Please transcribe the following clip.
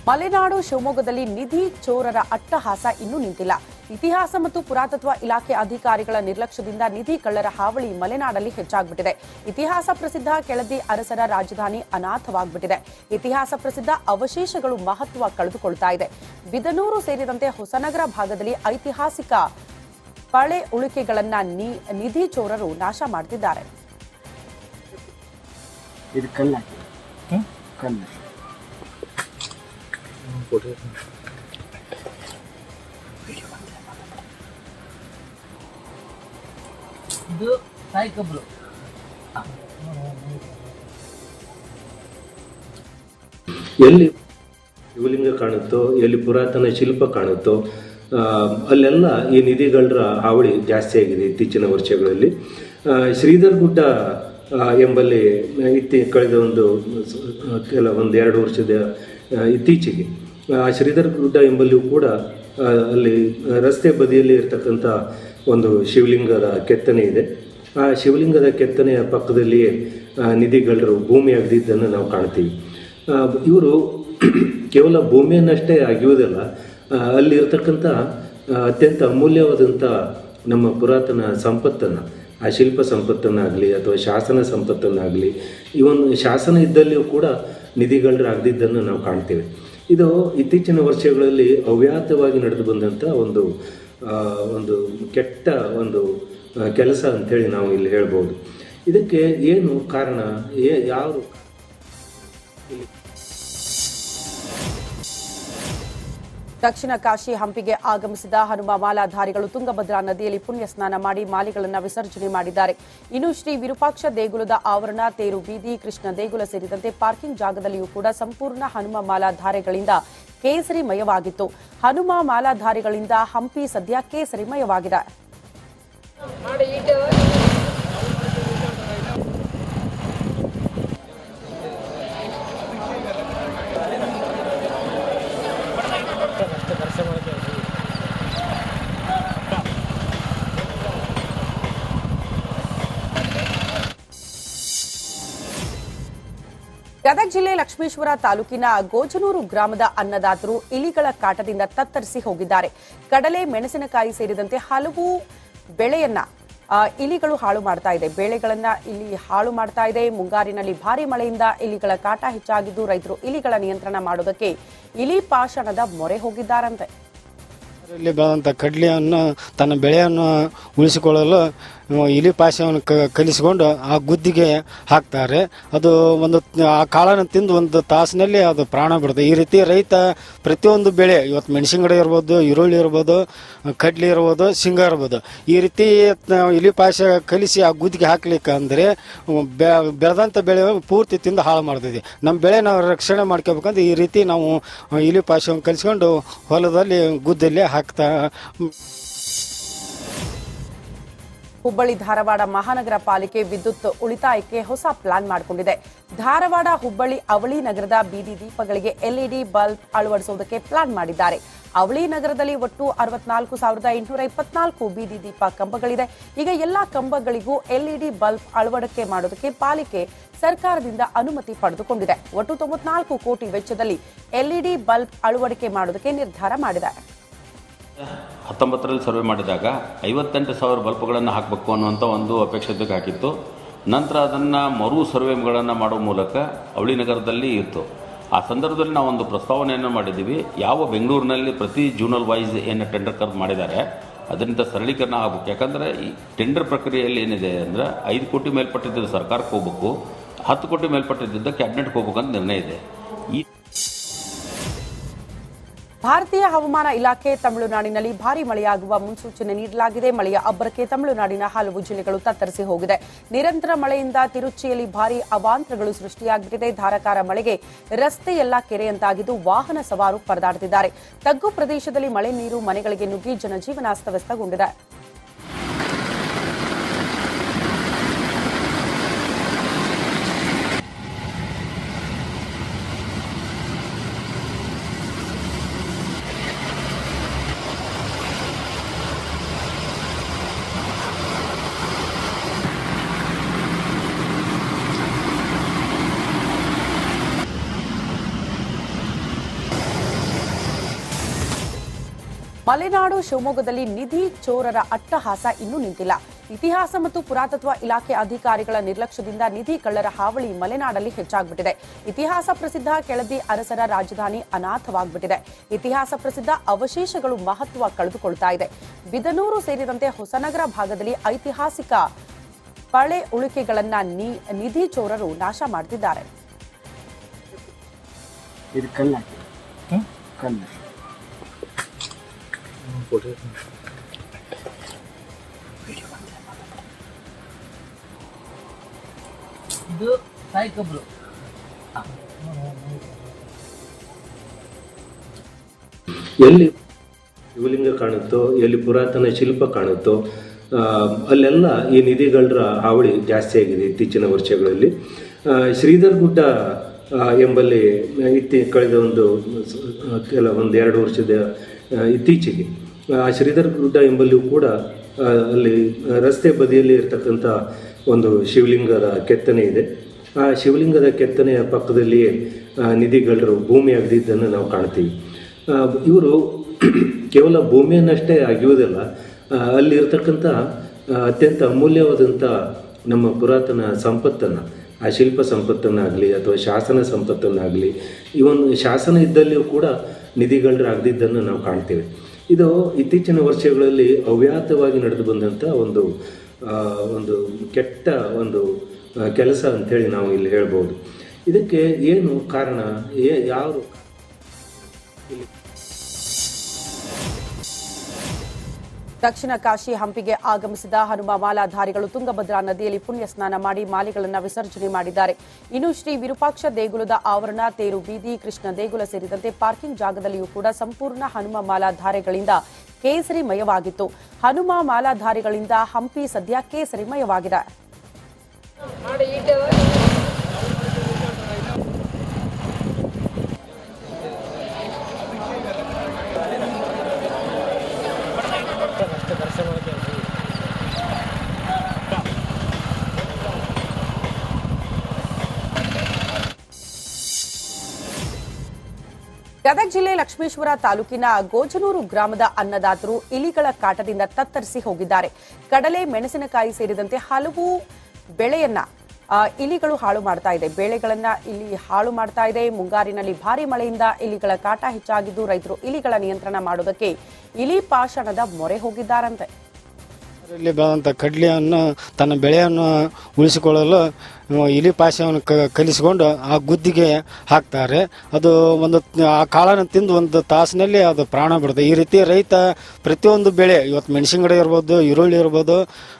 ಮಲೆನಾಡು ಶಿವಮೊಗ್ಗದಲ್ಲಿ ನಿಧಿ ಚೋರರ ಅಟ್ಟಹಾಸ ಇನ್ನೂ ನಿಂತಿಲ್ಲ. ಇತಿಹಾಸ ಮತ್ತು ಪುರಾತತ್ವ ಇಲಾಖೆ ಅಧಿಕಾರಿಗಳ ನಿರ್ಲಕ್ಷ್ಯದಿಂದ ನಿಧಿ ಕಳ್ಳರ ಹಾವಳಿ ಮಲೆನಾಡಲ್ಲಿ ಹೆಚ್ಚಾಗ್ಬಿಟ್ಟಿದೆ. ಇತಿಹಾಸ ಪ್ರಸಿದ್ಧ ಕೆಳದಿ ಅರಸರ ರಾಜಧಾನಿ ಅನಾಥವಾಗ್ಬಿಟ್ಟಿದೆ. ಇತಿಹಾಸ ಪ್ರಸಿದ್ಧ ಅವಶೇಷಗಳು ಮಹತ್ವ ಕಳೆದುಕೊಳ್ತಾ ಇದೆ. ಬಿದನೂರು ಸೇರಿದಂತೆ ಹೊಸನಗರ ಭಾಗದಲ್ಲಿ ಐತಿಹಾಸಿಕ ಪಳೆ ಉಳಿಕೆಗಳನ್ನ ನಿಧಿ ಚೋರರು ನಾಶ ಮಾಡ್ತಿದ್ದಾರೆ. ಇದು ಸಾಯಿ ಕಬ್ರು ಎಲ್ಲಿ ಶಿವಲಿಂಗ ಕಾಣುತ್ತೋ, ಎಲ್ಲಿ ಪುರಾತನ ಶಿಲ್ಪ ಕಾಣುತ್ತೋ ಅಲ್ಲೆಲ್ಲ ಈ ನಿಧಿಗಳರ ಹಾವಳಿ ಜಾಸ್ತಿ ಆಗಿದೆ ಇತ್ತೀಚಿನ ವರ್ಷಗಳಲ್ಲಿ. ಶ್ರೀಧರ್ ಗುಡ್ಡ ಎಂಬಲ್ಲಿ ಕಳೆದ ಒಂದೆರಡು ವರ್ಷದ ಇತ್ತೀಚೆಗೆ ಶ್ರೀಧರ್ ಗುಡ್ಡ ಎಂಬಲ್ಲಿಯೂ ಕೂಡ ಅಲ್ಲಿ ರಸ್ತೆ ಬದಿಯಲ್ಲಿ ಇರ್ತಕ್ಕಂಥ ಒಂದು ಶಿವಲಿಂಗದ ಕೆತ್ತನೆ ಇದೆ. ಆ ಶಿವಲಿಂಗದ ಕೆತ್ತನೆಯ ಪಕ್ಕದಲ್ಲಿಯೇ ನಿಧಿಗಳರು ಭೂಮಿ ಅಗೆದಿದ್ದನ್ನು ನಾವು ಕಾಣ್ತೀವಿ. ಇವರು ಕೇವಲ ಭೂಮಿಯನ್ನಷ್ಟೇ ಅಗೆಯುವುದಲ್ಲ, ಅಲ್ಲಿರ್ತಕ್ಕಂಥ ಅತ್ಯಂತ ಅಮೂಲ್ಯವಾದಂಥ ನಮ್ಮ ಪುರಾತನ ಸಂಪತ್ತನ್ನು, ಆ ಶಿಲ್ಪ ಸಂಪತ್ತನ್ನಾಗಲಿ ಅಥವಾ ಶಾಸನ ಸಂಪತ್ತನ್ನಾಗಲಿ, ಇವನ್ ಶಾಸನ ಇದ್ದಲ್ಲಿಯೂ ಕೂಡ ನಿಧಿಗಳರು ಅಗೆದಿದ್ದನ್ನು ನಾವು ಕಾಣ್ತೇವೆ. ಇದು ಇತ್ತೀಚಿನ ವರ್ಷಗಳಲ್ಲಿ ಅವ್ಯಾತವಾಗಿ ನಡೆದು ಬಂದಂಥ ಒಂದು ಕೆಟ್ಟ ಕೆಲಸ ಅಂಥೇಳಿ ನಾವು ಇಲ್ಲಿ ಹೇಳ್ಬೋದು. ಇದಕ್ಕೆ ಏನು ಕಾರಣ, ಯಾರು? ದಕ್ಷಿಣ ಕಾಶಿ ಹಂಪಿಗೆ ಆಗಮಿಸಿದ ಹನುಮ ಮಾಲಾಧಾರಿಗಳು ತುಂಗಭದ್ರಾ ನದಿಯಲ್ಲಿ ಪುಣ್ಯ ಸ್ನಾನ ಮಾಡಿ ಮಾಲೆಗಳನ್ನು ವಿಸರ್ಜನೆ ಮಾಡಿದ್ದಾರೆ. ಇನ್ನು ಶ್ರೀ ವಿರೂಪಾಕ್ಷ ದೇಗುಲದ ಆವರಣ, ತೇರು ಬೀದಿ, ಕೃಷ್ಣ ದೇಗುಲ ಸೇರಿದಂತೆ ಪಾರ್ಕಿಂಗ್ ಜಾಗದಲ್ಲಿಯೂ ಕೂಡ ಸಂಪೂರ್ಣ ಹನುಮ ಮಾಲಾಧಾರಿಗಳಿಂದ ಕೇಸರಿಮಯವಾಗಿತ್ತು. ಹನುಮ ಮಾಲಾಧಾರಿಗಳಿಂದ ಹಂಪಿ ಸದ್ಯ ಕೇಸರಿಮಯವಾಗಿದೆ. ಗದಗ ಜಿಲ್ಲೆ ಲಕ್ಷ್ಮೇಶ್ವರ ತಾಲೂಕಿನ ಗೋಜನೂರು ಗ್ರಾಮದ ಅನ್ನದಾತರು ಇಲಿಗಳ ಕಾಟದಿಂದ ತತ್ತರಿಸಿ ಹೋಗಿದ್ದಾರೆ. ಕಡಲೆ, ಮೆಣಸಿನಕಾಯಿ ಸೇರಿದಂತೆ ಹಲವು ಬೆಳೆಯನ್ನ ಇಲಿಗಳು ಹಾಳು ಮಾಡ್ತಾ ಇದೆ. ಬೆಳೆಗಳನ್ನ ಇಲ್ಲಿ ಹಾಳು ಮಾಡ್ತಾ ಇದೆ. ಮುಂಗಾರಿನಲ್ಲಿ ಭಾರಿ ಮಳೆಯಿಂದ ಇಲಿಗಳ ಕಾಟ ಹೆಚ್ಚಾಗಿದ್ದು ರೈತರು ಇಲಿಗಳ ನಿಯಂತ್ರಣ ಮಾಡೋದಕ್ಕೆ ಇಲಿ ಪಾಷಾಣದ ಮೊರೆ ಹೋಗಿದ್ದಾರಂತೆ. ಇಲ್ಲಿ ಬೆಳೆದಂಥ ಕಡ್ಲೆಯನ್ನು ತನ್ನ ಬೆಳೆಯನ್ನು ಉಳಿಸಿಕೊಳ್ಳಲು ಇಲಿ ಪಾಶವನ್ನು ಕಲಿಸಿಕೊಂಡು ಆ ಗುದ್ದಿಗೆ ಹಾಕ್ತಾರೆ. ಅದು ಆ ಕಾಳನ್ನು ತಿಂದು ಒಂದು ತಾಸಿನಲ್ಲಿ ಅದು ಪ್ರಾಣ ಬಿಡುತ್ತೆ. ಈ ರೀತಿ ರೈತ ಪ್ರತಿಯೊಂದು ಬೆಳೆ, ಇವತ್ತು ಮೆಣಸಿನ ಗಿಡ ಇರ್ಬೋದು, ಈರುಳ್ಳಿ ಇರ್ಬೋದು, ಕಡ್ಲಿ ಇರ್ಬೋದು, ಶೇಂಗಾ ಇರ್ಬೋದು, ಈ ರೀತಿ ಇಲಿ ಪಾಶ ಕಲಿಸಿ ಆ ಗುದ್ದಿಗೆ ಹಾಕ್ಲಿಕ್ಕೆ ಅಂದರೆ ಬೆಳೆದಂಥ ಬೆಳೆ ಪೂರ್ತಿ ತಿಂದು ಹಾಳು ಮಾಡ್ತಿದ್ವಿ. ನಮ್ಮ ಬೆಳೆ ನಾವು ರಕ್ಷಣೆ ಮಾಡ್ಕೋಬೇಕಂದ್ರೆ ಈ ರೀತಿ ನಾವು ಇಲಿ ಪಾಶವನ್ನು ಕಲಿಸ್ಕೊಂಡು ಹೊಲದಲ್ಲಿ ಗುದ್ದಲ್ಲಿ ಹಾಕ್ತಾ. ಹುಬ್ಬಳ್ಳಿ ಧಾರವಾಡ ಮಹಾನಗರ ಪಾಲಿಕೆ ವಿದ್ಯುತ್ ಉಳಿತಾಯಕ್ಕೆ ಹೊಸ ಪ್ಲಾನ್ ಮಾಡಿಕೊಂಡಿದೆ. ಧಾರವಾಡ, ಹುಬ್ಬಳ್ಳಿ, ಅವಳಿ ನಗರದ ಬೀದಿ ದೀಪಗಳಿಗೆ ಎಲ್ಇಡಿ ಬಲ್ಬ್ ಅಳವಡಿಸುವುದಕ್ಕೆ ಪ್ಲಾನ್ ಮಾಡಿದ್ದಾರೆ. ಅವಳಿ ನಗರದಲ್ಲಿ ಒಟ್ಟು 64,824 ಬೀದಿ ದೀಪ ಕಂಬಗಳಿದೆ. ಈಗ ಎಲ್ಲಾ ಕಂಬಗಳಿಗೂ ಎಲ್ಇಡಿ ಬಲ್ಬ್ ಅಳವಡಿಕೆ ಮಾಡೋದಕ್ಕೆ ಪಾಲಿಕೆ ಸರ್ಕಾರದಿಂದ ಅನುಮತಿ ಪಡೆದುಕೊಂಡಿದೆ. ಒಟ್ಟು 94 ಕೋಟಿ ವೆಚ್ಚದಲ್ಲಿ ಎಲ್ಇಡಿ ಬಲ್ಬ್ ಅಳವಡಿಕೆ ಮಾಡೋದಕ್ಕೆ ನಿರ್ಧಾರ ಮಾಡಿದೆ. 19ರಲ್ಲಿ ಸರ್ವೆ ಮಾಡಿದಾಗ 58,000 ಬಲ್ಬ್ಗಳನ್ನು ಹಾಕಬೇಕು ಅನ್ನುವಂಥ ಒಂದು ಅಪೇಕ್ಷತೆಗೆ ಹಾಕಿತ್ತು. ನಂತರ ಅದನ್ನು ಮರು ಸರ್ವೆಗಳನ್ನು ಮಾಡುವ ಮೂಲಕ ಅವಳಿ ನಗರದಲ್ಲಿ ಇತ್ತು. ಆ ಸಂದರ್ಭದಲ್ಲಿ ನಾವು ಒಂದು ಪ್ರಸ್ತಾವನೆಯನ್ನು ಮಾಡಿದ್ದೀವಿ. ಯಾವ ಬೆಂಗಳೂರಿನಲ್ಲಿ ಪ್ರತಿ ಜೂನಲ್ ವೈಸ್ ಏನು ಟೆಂಡರ್ ಕರೆದು ಮಾಡಿದ್ದಾರೆ ಅದರಿಂದ ಸರಳೀಕರಣ ಆಗಬೇಕು. ಯಾಕಂದರೆ ಈ ಟೆಂಡರ್ ಪ್ರಕ್ರಿಯೆಯಲ್ಲಿ ಏನಿದೆ ಅಂದರೆ 5 ಕೋಟಿ ಮೇಲ್ಪಟ್ಟಿದ್ದು ಸರ್ಕಾರಕ್ಕೆ ಹೋಗಬೇಕು, 10 ಕೋಟಿ ಮೇಲ್ಪಟ್ಟಿದ್ದ ಕ್ಯಾಬಿನೆಟ್ಗೆ ಹೋಗ್ಬೇಕಂತ ನಿರ್ಣಯ ಇದೆ. ಭಾರತೀಯ ಹವಾಮಾನ ಇಲಾಖೆ ತಮಿಳುನಾಡಿನಲ್ಲಿ ಭಾರೀ ಮಳೆಯಾಗುವ ಮುನ್ಸೂಚನೆ ನೀಡಲಾಗಿದೆ. ಮಳೆಯ ಅಬ್ಬರಕ್ಕೆ ತಮಿಳುನಾಡಿನ ಹಲವು ಜಿಲ್ಲೆಗಳು ತತ್ತರಿಸಿ ಹೋಗಿದೆ. ನಿರಂತರ ಮಳೆಯಿಂದ ತಿರುಚಿಯಲ್ಲಿ ಭಾರೀ ಅವಾಂತರಗಳು ಸೃಷ್ಟಿಯಾಗುತ್ತಿದೆ. ಧಾರಾಕಾರ ಮಳೆಗೆ ರಸ್ತೆಯೆಲ್ಲ ಕೆರೆಯಂತಾಗಿದ್ದು ವಾಹನ ಸವಾರು ಪರದಾಡುತ್ತಿದ್ದಾರೆ. ತಗ್ಗು ಪ್ರದೇಶದಲ್ಲಿ ಮಳೆ ನೀರು ಮನೆಗಳಿಗೆ ನುಗ್ಗಿ ಜನಜೀವನ ಅಸ್ತವ್ಯಸ್ತಗೊಂಡಿದೆ. ಮಲೆನಾಡು ಶಿವಮೊಗ್ಗದಲ್ಲಿ ನಿಧಿ ಚೋರರ ಅಟ್ಟಹಾಸ ಇನ್ನೂ ನಿಂತಿಲ್ಲ. ಇತಿಹಾಸ ಮತ್ತು ಪುರಾತತ್ವ ಇಲಾಖೆ ಅಧಿಕಾರಿಗಳ ನಿರ್ಲಕ್ಷ್ಯದಿಂದ ನಿಧಿ ಕಳ್ಳರ ಹಾವಳಿ ಮಲೆನಾಡಲ್ಲಿ ಹೆಚ್ಚಾಗ್ಬಿಟ್ಟಿದೆ. ಇತಿಹಾಸ ಪ್ರಸಿದ್ಧ ಕೆಳದಿ ಅರಸರ ರಾಜಧಾನಿ ಅನಾಥವಾಗ್ಬಿಟ್ಟಿದೆ. ಇತಿಹಾಸ ಪ್ರಸಿದ್ಧ ಅವಶೇಷಗಳು ಮಹತ್ವ ಕಳೆದುಕೊಳ್ತಾ ಇದೆ. ಬಿದನೂರು ಸೇರಿದಂತೆ ಹೊಸನಗರ ಭಾಗದಲ್ಲಿ ಐತಿಹಾಸಿಕ ಪಳೆ ಉಳಿಕೆಗಳನ್ನ ನಿಧಿ ಚೋರರು ನಾಶ ಮಾಡ್ತಿದ್ದಾರೆ. ಇದು ಸಾಯಿ ಕಬ್ರು. ಎಲ್ಲಿ ಶಿವಲಿಂಗ ಕಾಣುತ್ತೋ, ಎಲ್ಲಿ ಪುರಾತನ ಶಿಲ್ಪ ಕಾಣುತ್ತೋ ಅಲ್ಲೆಲ್ಲ ಈ ನಿಧಿಗಳರ ಹಾವಳಿ ಜಾಸ್ತಿ ಆಗಿದೆ ಇತ್ತೀಚಿನ ವರ್ಷಗಳಲ್ಲಿ. ಶ್ರೀಧರ್ ಗುಡ್ಡ ಎಂಬಲ್ಲಿ ಕಳೆದ ಒಂದೆರಡು ವರ್ಷದ ಇತ್ತೀಚೆಗೆ ಶ್ರೀಧರ್ ಗುಡ್ಡ ಎಂಬಲ್ಲಿಯೂ ಕೂಡ ಅಲ್ಲಿ ರಸ್ತೆ ಬದಿಯಲ್ಲಿ ಇರತಕ್ಕಂಥ ಒಂದು ಶಿವಲಿಂಗದ ಕೆತ್ತನೆ ಇದೆ. ಆ ಶಿವಲಿಂಗದ ಕೆತ್ತನೆಯ ಪಕ್ಕದಲ್ಲಿಯೇ ನಿಧಿಗಳರು ಭೂಮಿ ಅಗೆದಿದ್ದನ್ನು ನಾವು ಕಾಣ್ತೀವಿ. ಇವರು ಕೇವಲ ಭೂಮಿಯನ್ನಷ್ಟೇ ಅಗೆಯುವುದಿಲ್ಲ, ಅಲ್ಲಿರ್ತಕ್ಕಂಥ ಅತ್ಯಂತ ಅಮೂಲ್ಯವಾದಂಥ ನಮ್ಮ ಪುರಾತನ ಸಂಪತ್ತನ್ನು, ಆ ಶಿಲ್ಪ ಸಂಪತ್ತನ್ನಾಗಲಿ ಅಥವಾ ಶಾಸನ ಸಂಪತ್ತನ್ನಾಗಲಿ, ಇವನ್ ಶಾಸನ ಇದ್ದಲ್ಲಿಯೂ ಕೂಡ ನಿಧಿಗಳರು ಅಗೆದಿದ್ದನ್ನು ನಾವು ಕಾಣ್ತೇವೆ. ಇದು ಇತ್ತೀಚಿನ ವರ್ಷಗಳಲ್ಲಿ ಅವ್ಯಾತವಾಗಿ ನಡೆದು ಬಂದಂಥ ಒಂದು ಕೆಟ್ಟ ಕೆಲಸ ಅಂಥೇಳಿ ನಾವು ಇಲ್ಲಿ ಹೇಳ್ಬೋದು. ಇದಕ್ಕೆ ಏನು ಕಾರಣ, ಯಾರು? ದಕ್ಷಿಣ ಕಾಶಿ ಹಂಪಿಗೆ ಆಗಮಿಸಿದ ಹನುಮ ಮಾಲಾಧಾರಿಗಳು ತುಂಗಭದ್ರಾ ನದಿಯಲ್ಲಿ ಪುಣ್ಯ ಸ್ನಾನ ಮಾಡಿ ಮಾಲೆಗಳನ್ನು ವಿಸರ್ಜನೆ ಮಾಡಿದ್ದಾರೆ. ಇನ್ನು ಶ್ರೀ ವಿರೂಪಾಕ್ಷ ದೇಗುಲದ ಆವರಣ, ತೇರು ಬೀದಿ, ಕೃಷ್ಣ ದೇಗುಲ ಸೇರಿದಂತೆ ಪಾರ್ಕಿಂಗ್ ಜಾಗದಲ್ಲಿಯೂ ಕೂಡ ಸಂಪೂರ್ಣ ಹನುಮ ಮಾಲಾಧಾರಿಗಳಿಂದ ಕೇಸರಿಮಯವಾಗಿತ್ತು. ಹನುಮ ಮಾಲಾಧಾರಿಗಳಿಂದ ಹಂಪಿ ಸದ್ಯ ಕೇಸರಿಮಯವಾಗಿದೆ. ಗದಗ ಜಿಲ್ಲೆ ಲಕ್ಷ್ಮೇಶ್ವರ ತಾಲೂಕಿನ ಗೋಜನೂರು ಗ್ರಾಮದ ಅನ್ನದಾತರು ಇಲಿಗಳ ಕಾಟದಿಂದ ತತ್ತರಿಸಿ ಹೋಗಿದ್ದಾರೆ. ಕಡಲೆ, ಮೆಣಸಿನಕಾಯಿ ಸೇರಿದಂತೆ ಹಲವು ಬೆಳೆಯನ್ನ ಇಲಿಗಳು ಹಾಳು ಮಾಡ್ತಾ ಇದೆ. ಬೆಳೆಗಳನ್ನ ಇಲ್ಲಿ ಹಾಳು ಮಾಡ್ತಾ ಇದೆ. ಮುಂಗಾರಿನಲ್ಲಿ ಭಾರಿ ಮಳೆಯಿಂದ ಇಲಿಗಳ ಕಾಟ ಹೆಚ್ಚಾಗಿದ್ದು ರೈತರು ಇಲಿಗಳ ನಿಯಂತ್ರಣ ಮಾಡೋದಕ್ಕೆ ಇಲಿ ಪಾಷಾಣದ ಮೊರೆ ಹೋಗಿದ್ದಾರಂತೆ. ಇಲ್ಲಿ ಬೆಳೆದಂಥ ಕಡ್ಲೆಯನ್ನು ತನ್ನ ಬೆಳೆಯನ್ನು ಉಳಿಸಿಕೊಳ್ಳಲು ಇಲಿ ಪಾಶವನ್ನು ಕಲಿಸಿಕೊಂಡು ಆ ಗುದ್ದಿಗೆ ಹಾಕ್ತಾರೆ. ಅದು ಆ ಕಾಳನ್ನು ತಿಂದು ಒಂದು ತಾಸಿನಲ್ಲಿ ಅದು ಪ್ರಾಣ ಬಿಡುತ್ತೆ. ಈ ರೀತಿ ರೈತ ಪ್ರತಿಯೊಂದು ಬೆಳೆ, ಇವತ್ತು ಮೆಣಸಿನ ಗಿಡ ಇರ್ಬೋದು, ಈರುಳ್ಳಿ ಇರ್ಬೋದು,